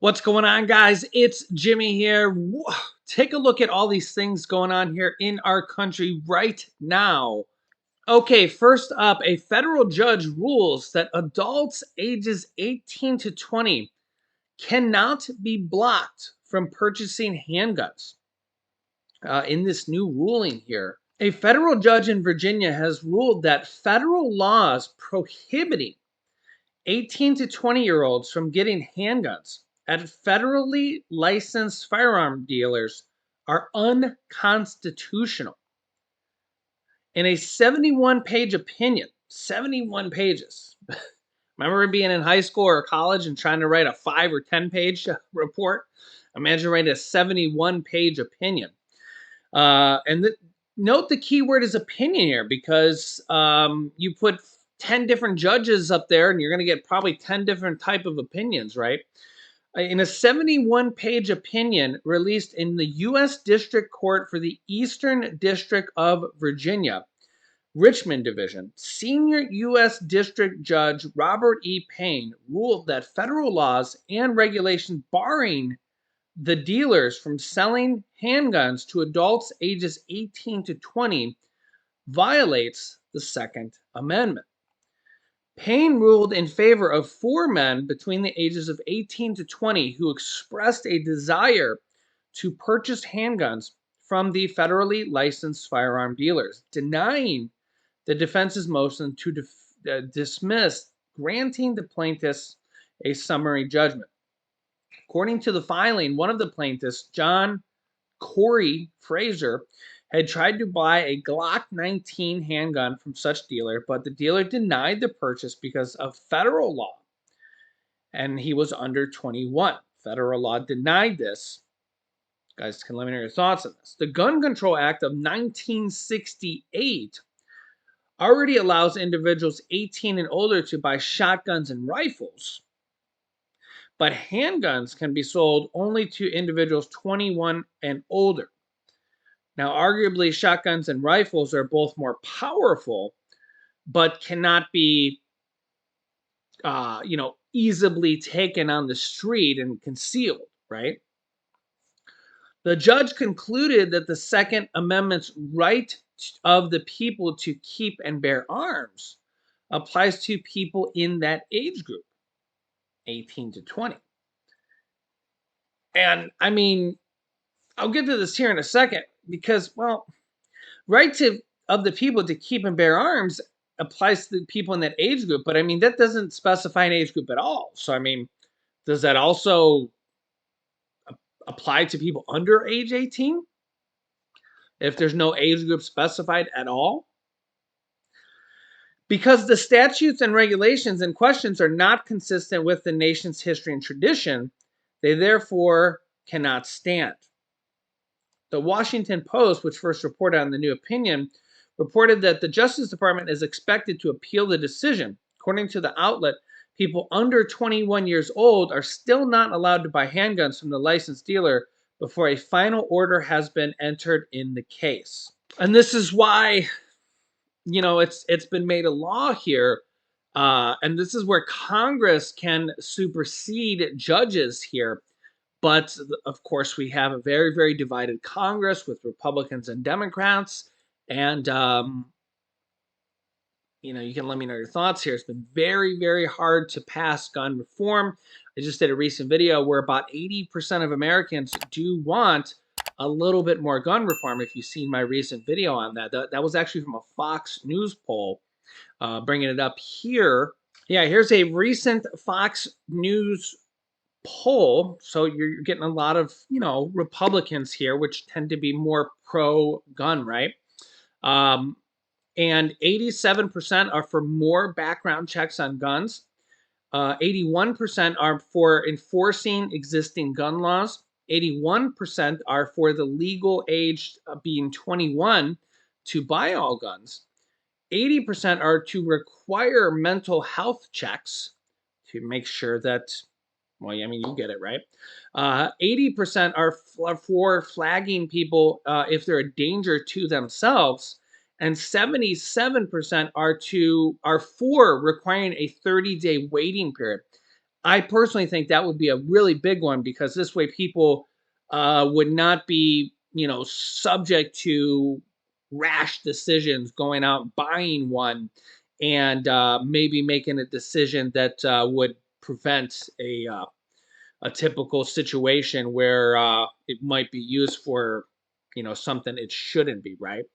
What's going on, guys? It's Jimmy here. Take a look at all these things going on here in our country right now. Okay, first up, a federal judge rules that adults ages 18 to 20 cannot be blocked from purchasing handguns. In this new ruling here, a federal judge in Virginia has ruled that federal laws prohibiting 18 to 20-year-olds from getting handguns at federally licensed firearm dealers are unconstitutional. In a 71-page opinion, 71 pages. Remember being in high school or college and trying to write a 5 or 10-page report? Imagine writing a 71-page opinion. Note the key word is opinion here, because you put 10 different judges up there and you're going to get probably 10 different type of opinions, right? In a 71-page opinion released in the U.S. District Court for the Eastern District of Virginia, Richmond Division, Senior U.S. District Judge Robert E. Payne ruled that federal laws and regulations barring the dealers from selling handguns to adults ages 18 to 20 violates the Second Amendment. Payne ruled in favor of 4 men between the ages of 18 to 20 who expressed a desire to purchase handguns from the federally licensed firearm dealers, denying the defense's motion to dismiss, granting the plaintiffs a summary judgment. According to the filing, one of the plaintiffs, John Corey Fraser, had tried to buy a Glock 19 handgun from such dealer, but the dealer denied the purchase because of federal law, and he was under 21. Federal law denied this. You guys can let me know your thoughts on this. The Gun Control Act of 1968 already allows individuals 18 and older to buy shotguns and rifles, but handguns can be sold only to individuals 21 and older. Now, arguably, shotguns and rifles are both more powerful, but cannot be, easily taken on the street and concealed, right? The judge concluded that the Second Amendment's right of the people to keep and bear arms applies to people in that age group, 18 to 20. And I mean, I'll get to this here in a second because, well, rights of the people to keep and bear arms applies to the people in that age group, but I mean, that doesn't specify an age group at all. So, I mean, does that also apply to people under age 18 if there's no age group specified at all? Because the statutes and regulations and questions are not consistent with the nation's history and tradition, they therefore cannot stand. The Washington Post, which first reported on the new opinion, reported that the Justice Department is expected to appeal the decision. According to the outlet, people under 21 years old are still not allowed to buy handguns from the licensed dealer before a final order has been entered in the case. And this is why, it's been made a law here. And this is where Congress can supersede judges here. But of course, we have a very, very divided Congress with Republicans and Democrats. And, you can let me know your thoughts here. It's been very, very hard to pass gun reform. I just did a recent video where about 80% of Americans do want a little bit more gun reform. If you've seen my recent video on that, that was actually from a Fox News poll, bringing it up here. Yeah, here's a recent Fox News poll. So you're getting a lot of, Republicans here, which tend to be more pro-gun, right? And 87% are for more background checks on guns. 81% are for enforcing existing gun laws. 81% are for the legal age being 21 to buy all guns. 80% are to require mental health checks to make sure that, well, I mean, you get it, right? 80% are for flagging people if they're a danger to themselves, and 77% are for requiring a 30-day waiting period. I personally think that would be a really big one because this way people would not be, subject to rash decisions, going out and buying one, and maybe making a decision that would prevent a typical situation where it might be used for, something it shouldn't be, right?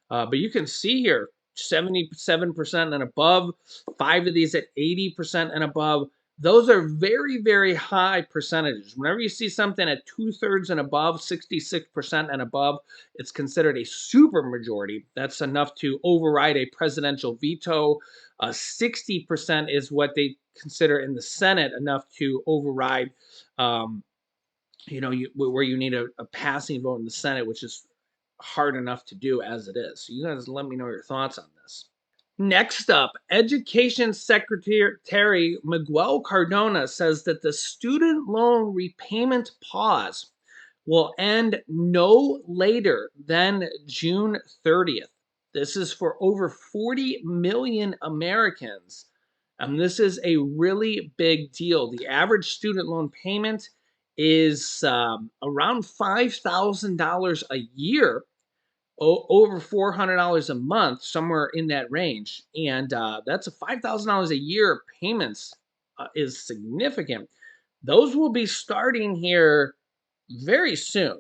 But you can see here 77% and above, five of these at 80% and above. Those are very, very high percentages. Whenever you see something at two-thirds and above, 66% and above, it's considered a super majority. That's enough to override a presidential veto. 60% is what they consider in the Senate enough to override, um, where you need a passing vote in the Senate, which is hard enough to do as it is. So you guys let me know your thoughts on this. Next up, Education Secretary Miguel Cardona says that the student loan repayment pause will end no later than June 30th. This is for over 40 million Americans. And this is a really big deal. The average student loan payment is around $5,000 a year, over $400 a month, somewhere in that range. And that's a $5,000 a year payments is significant. Those will be starting here very soon.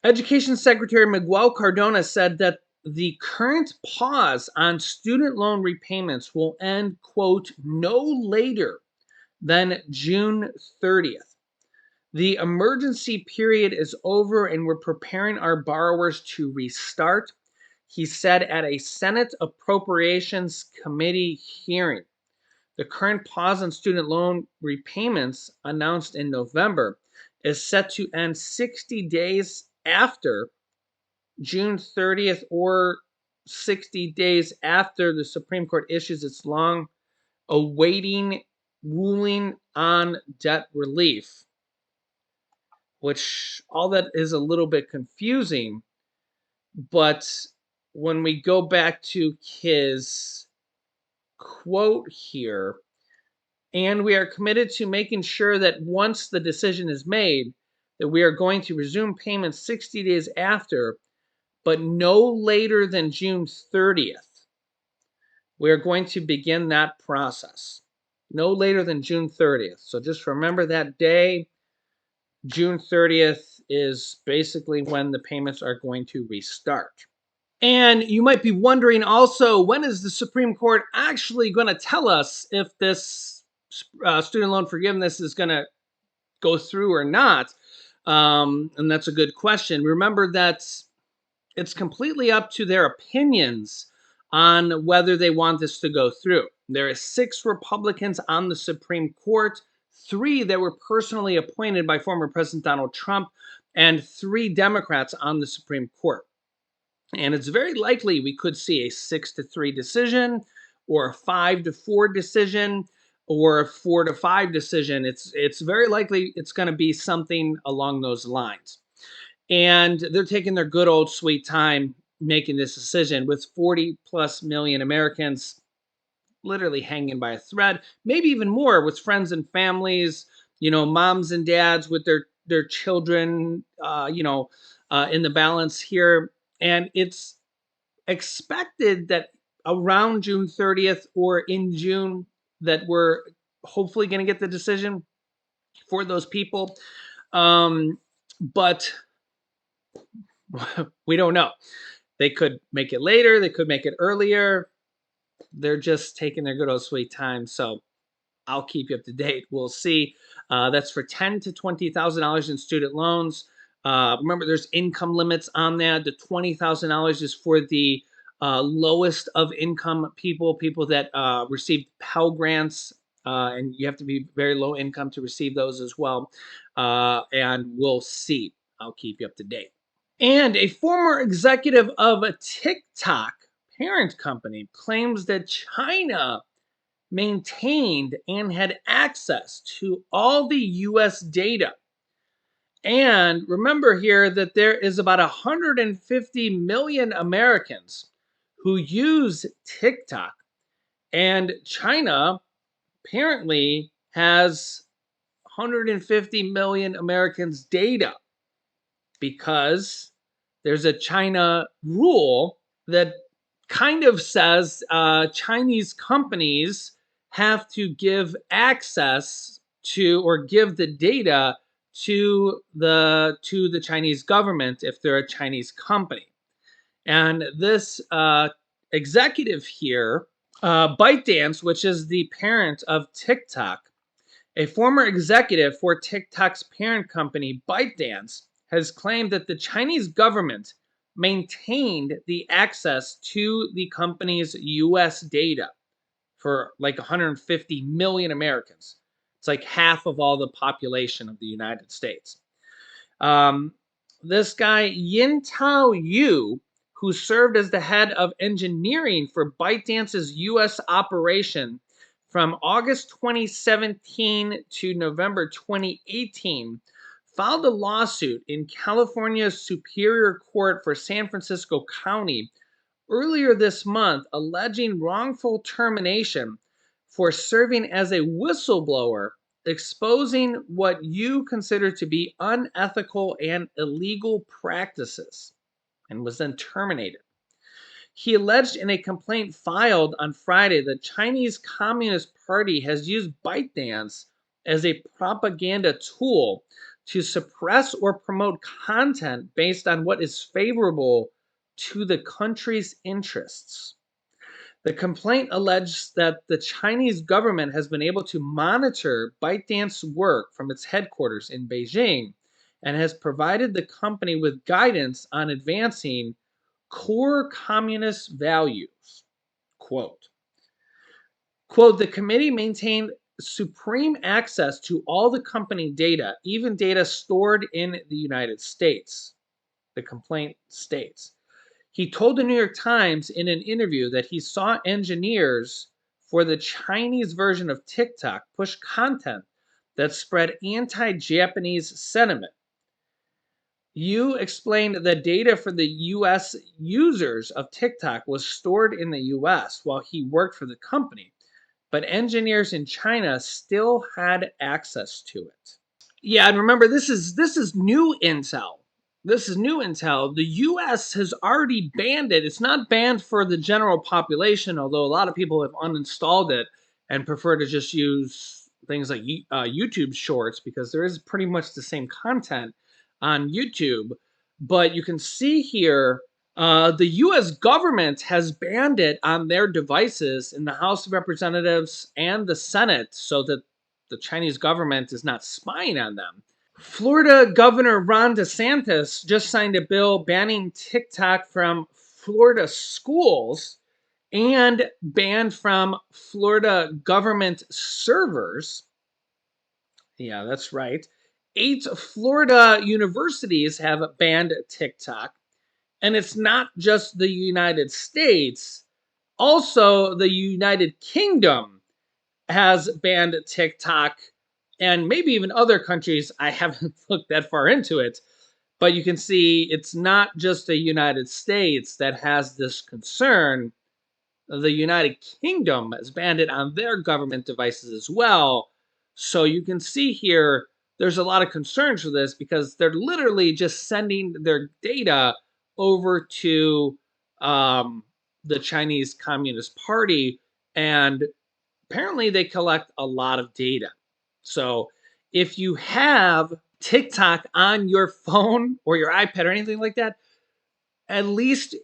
Education Secretary Miguel Cardona said that the current pause on student loan repayments will end, quote, no later than June 30th. The emergency period is over and we're preparing our borrowers to restart, he said at a Senate Appropriations Committee hearing. The current pause on student loan repayments, announced in November, is set to end 60 days after June 30th or 60 days after the Supreme Court issues its long awaiting ruling on debt relief, which all that is a little bit confusing. But when we go back to his quote here, and we are committed to making sure that once the decision is made, that we are going to resume payments 60 days after, but no later than June 30th. We are going to begin that process. No later than June 30th. So just remember that day. June 30th is basically when the payments are going to restart. And you might be wondering also, when is the Supreme Court actually going to tell us if this student loan forgiveness is going to go through or not? And that's a good question. Remember that it's completely up to their opinions on whether they want this to go through. There are 6 Republicans on the Supreme Court, 3 that were personally appointed by former President Donald Trump, and 3 Democrats on the Supreme Court. And it's very likely we could see a 6-3 decision, or a 5-4 decision, or a 4-5 decision. It's very likely it's going to be something along those lines. And they're taking their good old sweet time making this decision, with 40 plus million Americans literally hanging by a thread, maybe even more, with friends and families, moms and dads with their children, in the balance here. And it's expected that around June 30th or in June that we're hopefully going to get the decision for those people. But we don't know. They could make it later. They could make it earlier. They're just taking their good old sweet time. So I'll keep you up to date. We'll see. That's for $10,000 to $20,000 in student loans. Remember, there's income limits on that. The $20,000 is for the lowest of income people that receive Pell Grants, and you have to be very low income to receive those as well. And we'll see. I'll keep you up to date. And a former executive of a TikTok parent company claims that China maintained and had access to all the US data. And remember here that there is about 150 million Americans who use TikTok. And China apparently has 150 million Americans' data because there's a China rule that kind of says Chinese companies have to give access to or give the data to the Chinese government if they're a Chinese company. And this executive here, ByteDance, which is the parent of TikTok, a former executive for TikTok's parent company, ByteDance, has claimed that the Chinese government maintained the access to the company's US data for like 150 million Americans. It's like half of all the population of the United States. Um, this guy, Yintao Yu, who served as the head of engineering for ByteDance's US operation from August 2017 to November 2018, filed a lawsuit in California's Superior Court for San Francisco County earlier this month, alleging wrongful termination for serving as a whistleblower, exposing what you consider to be unethical and illegal practices, and was then terminated. He alleged in a complaint filed on Friday that Chinese Communist Party has used ByteDance as a propaganda tool to suppress or promote content based on what is favorable to the country's interests. The complaint alleges that the Chinese government has been able to monitor ByteDance's work from its headquarters in Beijing and has provided the company with guidance on advancing core communist values. Quote, the committee maintained supreme access to all the company data, even data stored in the United States, the complaint states. He told the New York Times in an interview that he saw engineers for the Chinese version of TikTok push content that spread anti-Japanese sentiment. Yu explained that data for the US users of TikTok was stored in the US while he worked for the company, but engineers in China still had access to it. Yeah, and remember, this is new intel. This is new intel. The US has already banned it. It's not banned for the general population, although a lot of people have uninstalled it and prefer to just use things like YouTube shorts because there is pretty much the same content on YouTube. But you can see here the US government has banned it on their devices in the House of Representatives and the Senate so that the Chinese government is not spying on them. Florida Governor Ron DeSantis just signed a bill banning TikTok from Florida schools and banned from Florida government servers. Yeah, that's right. 8 Florida universities have banned TikTok. And it's not just the United States. Also, the United Kingdom has banned TikTok, and maybe even other countries. I haven't looked that far into it, but you can see it's not just the United States that has this concern. The United Kingdom has banned it on their government devices as well. So you can see here there's a lot of concerns for this because they're literally just sending their data over to the Chinese Communist Party, and apparently they collect a lot of data. So if you have TikTok on your phone or your iPad or anything like that, at least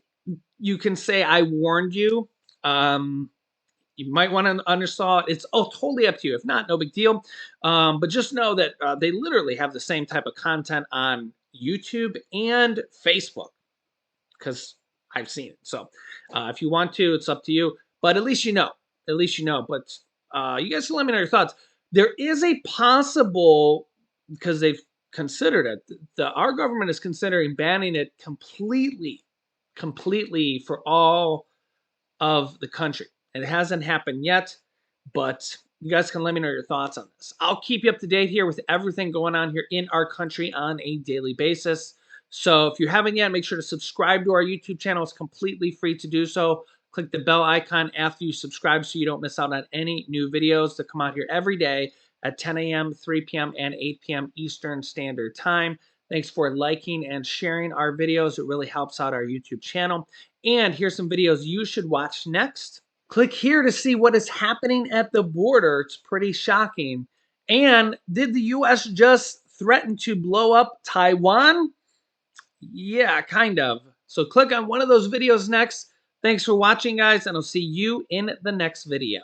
you can say, I warned you. You might want to uninstall it. It's totally up to you. If not, no big deal. But just know that they literally have the same type of content on YouTube and Facebook because I've seen it. So if you want to, it's up to you. But at least you know. At least you know. But you guys can let me know your thoughts. There is a possible, because they've considered it, our government is considering banning it completely for all of the country. It hasn't happened yet, but you guys can let me know your thoughts on this. I'll keep you up to date here with everything going on here in our country on a daily basis. So if you haven't yet, make sure to subscribe to our YouTube channel. It's completely free to do so. Click the bell icon after you subscribe so you don't miss out on any new videos that come out here every day. at 10 a.m., 3 p.m., and 8 p.m. Eastern Standard Time. Thanks for liking and sharing our videos. It really helps out our YouTube channel. And here's some videos you should watch next. Click here to see what is happening at the border. It's pretty shocking. And did the US just threaten to blow up Taiwan? Yeah, kind of. So click on one of those videos next. Thanks for watching, guys, and I'll see you in the next video.